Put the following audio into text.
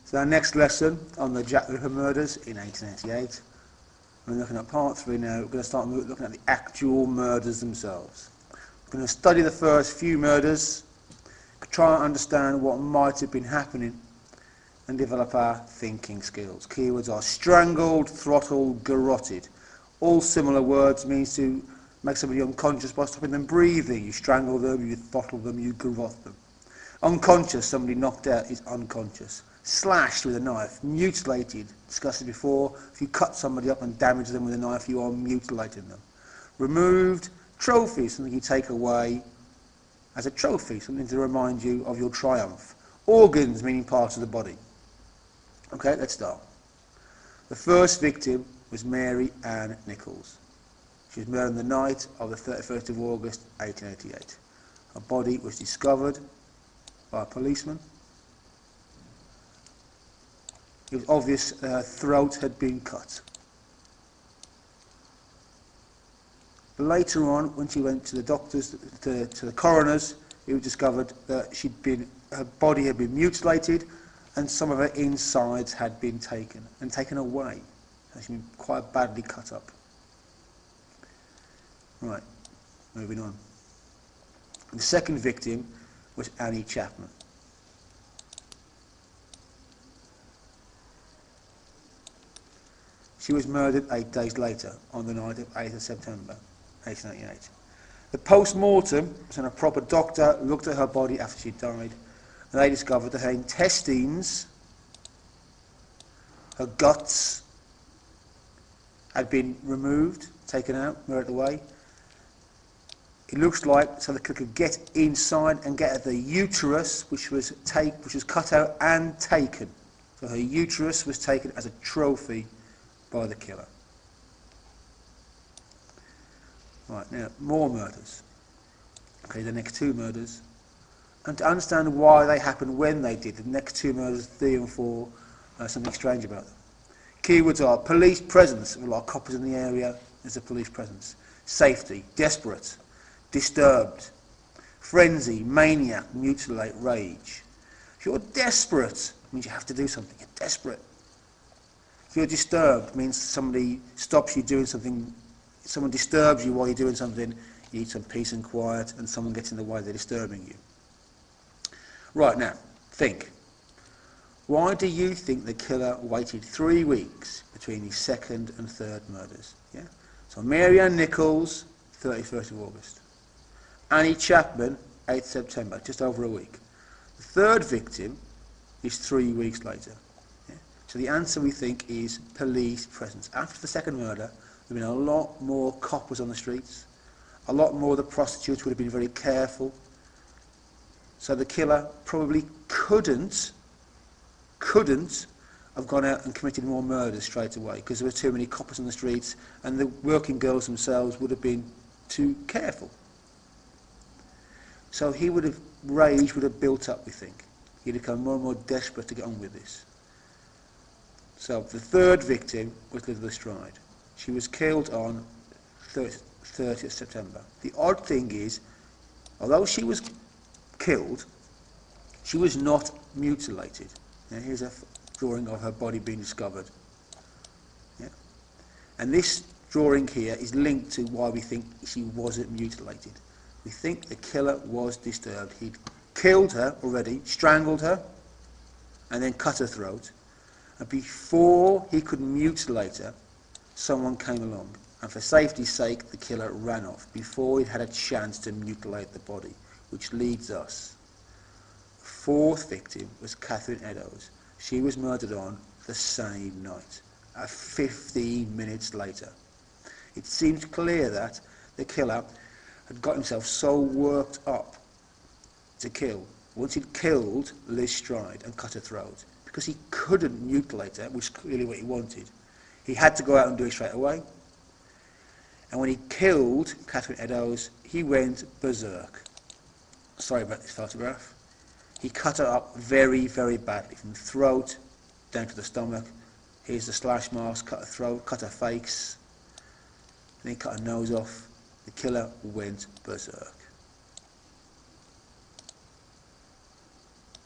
So our next lesson on the Jack the Ripper murders in 1888. We're looking at part 3 now. We're going to start looking at the actual murders themselves. We're going to study the first few murders, try and understand what might have been happening, and develop our thinking skills. Keywords are strangled, throttled, garroted. All similar words means to make somebody unconscious by stopping them breathing. You strangle them, you throttle them, you garrote them. Unconscious, somebody knocked out, is unconscious. Slashed with a knife, mutilated, discussed it before. If you cut somebody up and damage them with a knife, you are mutilating them. Removed, trophy, something you take away as a trophy, something to remind you of your triumph. Organs, meaning parts of the body. Okay, let's start. The first victim was Mary Ann Nichols. She was murdered on the night of the 31st of August 1888. Her body was discovered by a policeman. It was obvious her throat had been cut. But later on, when she went to the doctors, to the coroners, it was discovered that her body had been mutilated and some of her insides had been taken away. So she'd been quite badly cut up. Right, moving on. The second victim was Annie Chapman. She was murdered 8 days later, on the night of 8th of September, 1888. The post-mortem, so a proper doctor looked at her body after she died, and they discovered that her intestines, her guts, had been removed, taken out, murdered away. It looks like so they could get inside and get at the uterus, which was cut out and taken. So her uterus was taken as a trophy by the killer. Right, now more murders. Okay, the next two murders. And to understand why they happened when they did, the next two murders, 3 and 4, something strange about them. Keywords are police presence, a lot of coppers in the area, there's a police presence. Safety, desperate, disturbed, frenzy, maniac, mutilate, rage. If you're desperate, it means you have to do something, you're desperate. If you're disturbed, it means somebody stops you doing something, someone disturbs you while you're doing something, you need some peace and quiet, and someone gets in the way, they're disturbing you. Right, now, think. Why do you think the killer waited 3 weeks between his second and third murders? Yeah? So Mary Ann Nichols, 31st of August. Annie Chapman, 8th September, just over a week. The third victim is 3 weeks later. Yeah? So the answer, we think, is police presence. After the second murder, there have been a lot more coppers on the streets. A lot more of the prostitutes would have been very careful. So the killer probably couldn't have gone out and committed more murders straight away because there were too many coppers on the streets and the working girls themselves would have been too careful. So rage would have built up, we think. He'd become more and more desperate to get on with this. So the third victim was Elizabeth Stride. She was killed on 30th September. The odd thing is, although she was killed, she was not mutilated. Now, here's a drawing of her body being discovered. Yeah. And this drawing here is linked to why we think she wasn't mutilated. We think the killer was disturbed. He'd killed her already, strangled her, and then cut her throat. And before he could mutilate her, someone came along. And for safety's sake, the killer ran off before he'd had a chance to mutilate the body, which leads us. Fourth victim was Catherine Eddowes. She was murdered on the same night, 15 minutes later. It seems clear that the killer had got himself so worked up to kill, once he'd killed Liz Stride and cut her throat, because he couldn't mutilate her, which is clearly what he wanted. He had to go out and do it straight away. And when he killed Catherine Eddowes, he went berserk. Sorry about this photograph. He cut her up very, very badly, from the throat down to the stomach. Here's the slash marks, cut her throat, cut her face, and then cut her nose off. The killer went berserk.